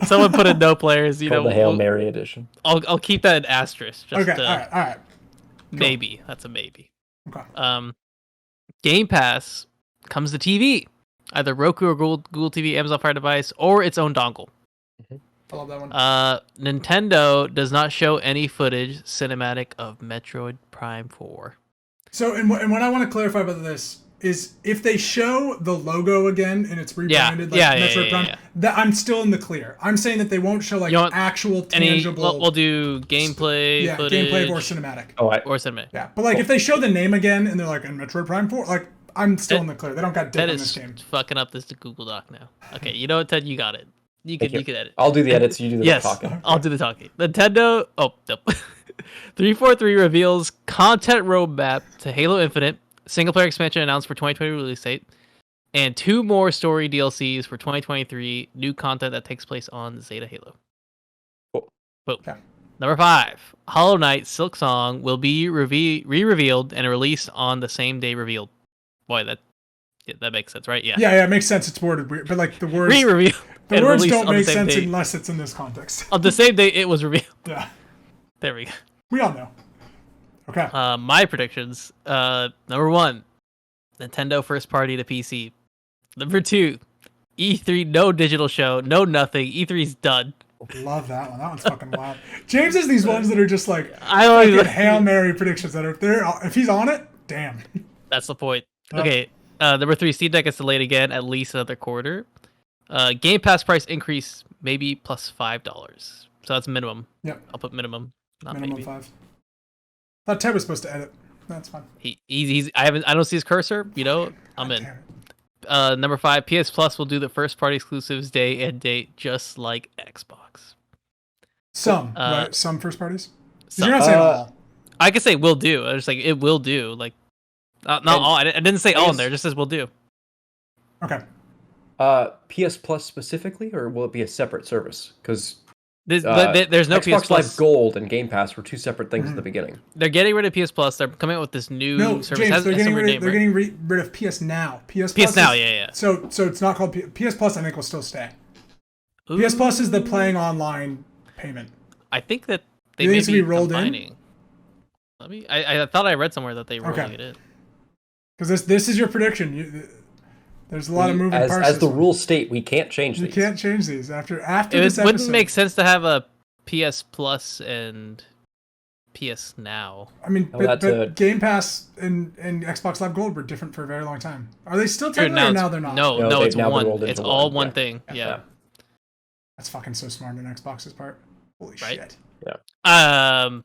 Someone put in no players. The Hail Mary Edition. I'll keep that an asterisk. Just, okay. All right. Cool. Maybe that's a maybe. Okay. Game Pass comes to TV, either Roku or Google TV, Amazon Fire device, or its own dongle. I love that one. Nintendo does not show any footage cinematic of Metroid Prime 4. So, and what I want to clarify about this is if they show the logo again and it's rebranded Metroid Prime, that I'm still in the clear. I'm saying that they won't show like actual tangible. We'll do gameplay footage. Gameplay or cinematic. Or cinematic. Yeah, but like if they show the name again and they're like in Metroid Prime 4, like I'm still in the clear. They don't got dick on this game. Fucking up this Google Doc now. Okay, you know what, Ted? You got it. You can edit. I'll do the edits. You do the talking. Yes, I'll do the talking. Nintendo. Oh, nope. 343 reveals content roadmap to Halo Infinite. Single player expansion announced for 2020 release date, and 2 more story DLCs for 2023. New content that takes place on Zeta Halo. Cool. Boom. Okay. Number 5, Hollow Knight Silk Song will be re-revealed and released on the same day revealed. Boy, that makes sense, right? Yeah. Yeah, it makes sense. It's worded weird, but like the words re-revealed. The words don't make sense unless it's in this context. On the same day it was revealed. Yeah. There we go. We all know. Okay. My predictions. Number 1, Nintendo first party to PC. Number 2, E3 no digital show, no nothing. E3's done. Love that one. That one's fucking wild. James has these ones that are just like Hail Mary predictions that are there. If he's on it, damn. That's the point. Okay. Number 3, Steam Deck is delayed again, at least another quarter. Game Pass price increase maybe plus $5. So that's minimum. Yep. I'll put minimum. Not minimum maybe. 5. Thought Ted was supposed to edit. That's fine. He's I don't see his cursor. I'm in. Number 5, PS Plus will do the first party exclusives day and date just like Xbox. Right? Some first parties. You're not saying all. I could say will do. I just like it will do. Like not all. I didn't say all in there. It just says will do. Okay. PS Plus specifically, or will it be a separate service? Because there's no Xbox PS Plus. Live Gold and Game Pass were 2 separate things at the beginning. They're getting rid of PS Plus. They're coming out with this new service. James, they're getting rid of PS Now. PS Plus Now, So it's not called PS Plus. I think will still stay. Ooh. PS Plus is the playing online payment. I think that they may be rolled combining. In. I thought I read somewhere that they were rolling it in. Because this is your prediction. There's a lot of moving parts. As the rules state, we can't change these. You can't change these after this episode. It wouldn't episode. make sense to have a PS Plus and PS Now. I mean, but Game Pass and Xbox Live Gold were different for a very long time. Are they still technically, or now they're not? No, it's one. It's all one thing. Yeah. That's fucking so smart on Xbox's part. Holy shit. Yeah.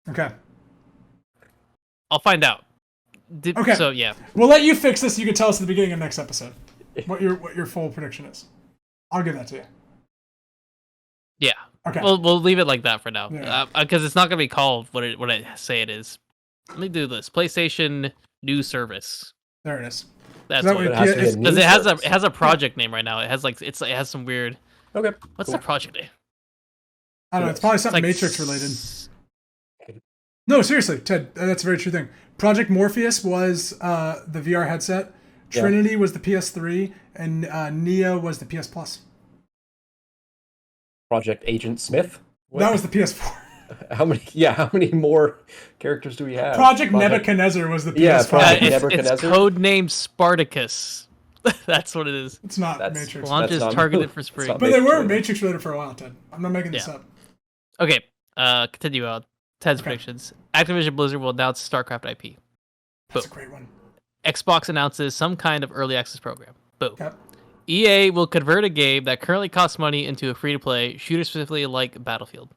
Okay. I'll find out. Okay. So yeah, we'll let you fix this. You can tell us at the beginning of next episode what your full prediction is. I'll give that to you. Yeah. Okay. We'll leave it like that for now, because it's not gonna be called what I say it is. Let me do this. PlayStation New Service. There it is. That's what it has. Because it has a project name right now. It has it has some weird. Okay. What's the project name? I don't know. It's probably something Matrix related. No, seriously, Ted. That's a very true thing. Project Morpheus was the VR headset. Trinity was the PS3, and Neo was the PS Plus. Project Agent Smith. That was the PS4. How many more characters do we have? Project Nebuchadnezzar was the PS5. Yeah, Project Nebuchadnezzar. It's codenamed Spartacus. That's what it is. It's not Matrix. Launch is targeted for spring. But they were Matrix related for a while, Ted. I'm not making this up. Okay, continue out. Ted's predictions. Activision Blizzard will announce StarCraft IP. That's a great one. Xbox announces some kind of early access program. Boom. Yep. EA will convert a game that currently costs money into a free-to-play shooter specifically like Battlefield.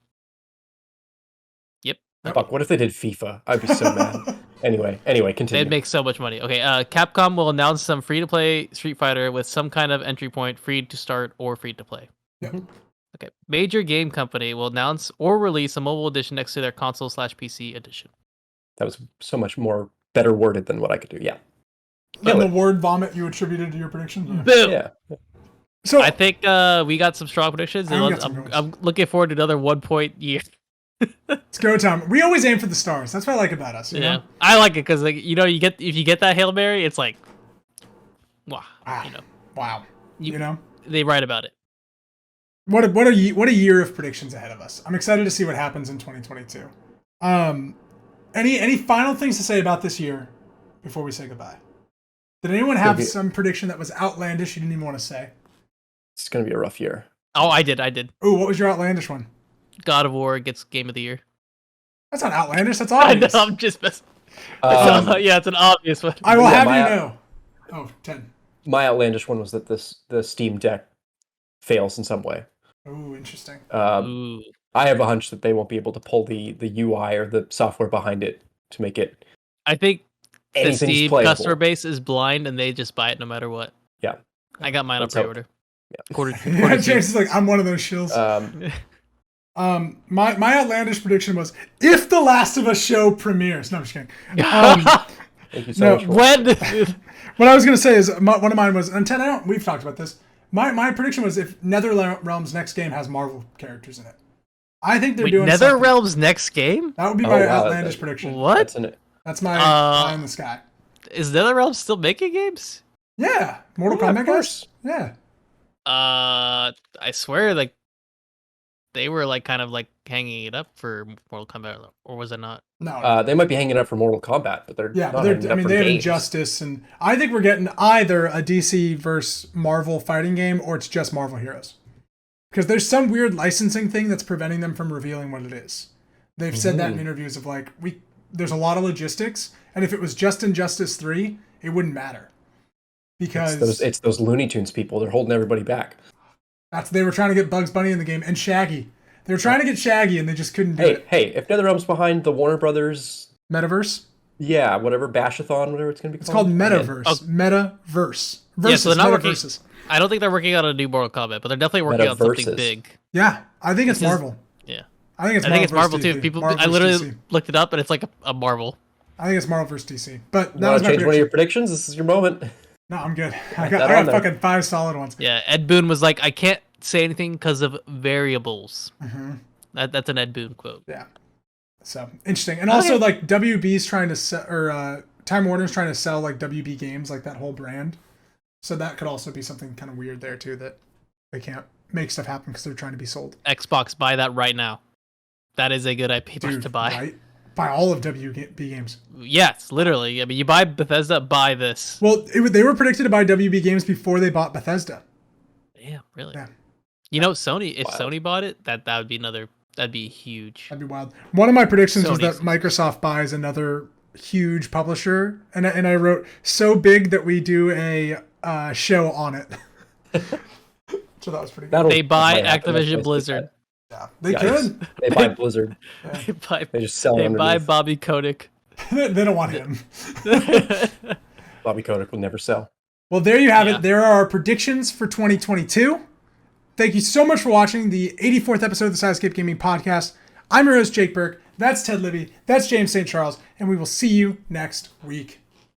Yep. Fuck, what if they did FIFA? I'd be so mad. Anyway, continue. They'd make so much money. Okay, Capcom will announce some free-to-play Street Fighter with some kind of entry point, free to start or free to play. Yep. Okay, major game company will announce or release a mobile edition next to their console/PC edition. That was so much more better worded than what I could do. Yeah. And the word vomit you attributed to your prediction? Yeah. Boom! Yeah. So I think we got some strong predictions. I'm looking forward to another 1 point year. It's go time. We always aim for the stars. That's what I like about us. You know? I like it because if you get that Hail Mary, it's like, wow. Wow. They write about it. What a year of predictions ahead of us. I'm excited to see what happens in 2022. Any final things to say about this year before we say goodbye? Did anyone have some prediction that was outlandish you didn't even want to say? It's going to be a rough year. Oh, I did. Ooh, what was your outlandish one? God of War gets Game of the Year. That's not outlandish. That's obvious. I know, I'm just messing. It's an obvious one. I will have you know. Oh, 10. My outlandish one was that the Steam Deck fails in some way. Ooh, interesting. I have a hunch that they won't be able to pull the UI or the software behind it to make it. I think the Steam playable. Customer base is blind and they just buy it no matter what. Yeah. I got mine on pre-order. Yeah. James is like, I'm one of those shills. My outlandish prediction was if The Last of Us show premieres. No, I'm just kidding. Thank you so much. What I was gonna say is one of mine was, and Ted, we've talked about this. My prediction was if NetherRealm's next game has Marvel characters in it. I think they're doing NetherRealm's next game? That would be my outlandish prediction. What? That's my eye in the sky. Is NetherRealm still making games? Yeah, Mortal Kombat games. Yeah. I swear, like they were kind of hanging it up for Mortal Kombat, or was it not? No. They might be hanging it up for Mortal Kombat, but they're not hanging it up for they have games. Injustice, and I think we're getting either a DC versus Marvel fighting game, or it's just Marvel Heroes. Because there's some weird licensing thing that's preventing them from revealing what it is. They've said that in interviews of there's a lot of logistics, and if it was just Injustice 3, it wouldn't matter. Because it's those Looney Tunes people. They're holding everybody back. They were trying to get Bugs Bunny in the game and Shaggy. They were trying to get Shaggy and they just couldn't do it. Hey, if NetherRealm's behind the Warner Brothers Metaverse? Yeah, whatever Bashathon, whatever it's going to be called. It's called Metaverse. Metaverse. So they're not working. I don't think they're working on a new Mortal Kombat, but they're definitely working on something big. Yeah, I think it's Marvel. Yeah. I think it's Marvel too. I literally looked it up and it's like a Marvel. I think it's Marvel versus DC. But that was change one of your predictions? This is your moment. No, I'm good. I got fucking 5 solid ones. Yeah, Ed Boon was like, I can't say anything because of variables. Mm-hmm. That's an Ed Boon quote. Yeah. So interesting. And also WB's trying to sell, or Time Warner's trying to sell WB games, that whole brand. So that could also be something kind of weird there too, that they can't make stuff happen because they're trying to be sold. Xbox, buy that right now. That is a good IP to buy. Right? Buy all of WB games. Yes, literally. I mean, you buy Bethesda, buy this. Well, they were predicted to buy WB games before they bought Bethesda. Damn, really? Yeah. You know, Sony. If Sony bought it, that would be another That'd be huge. That'd be wild. One of my predictions was that Microsoft buys another huge publisher, and I wrote so big that we do a show on it. So that was pretty good. They buy Activision Blizzard. Yeah, they could. They buy Blizzard. Yeah. They just sell. They buy Bobby Kotick. They don't want him. Bobby Kotick will never sell. Well, there you have it. There are our predictions for 2022. Thank you so much for watching the 84th episode of the Sidescape Gaming Podcast. I'm your host, Jake Burke. That's Ted Libby. That's James St. Charles. And we will see you next week.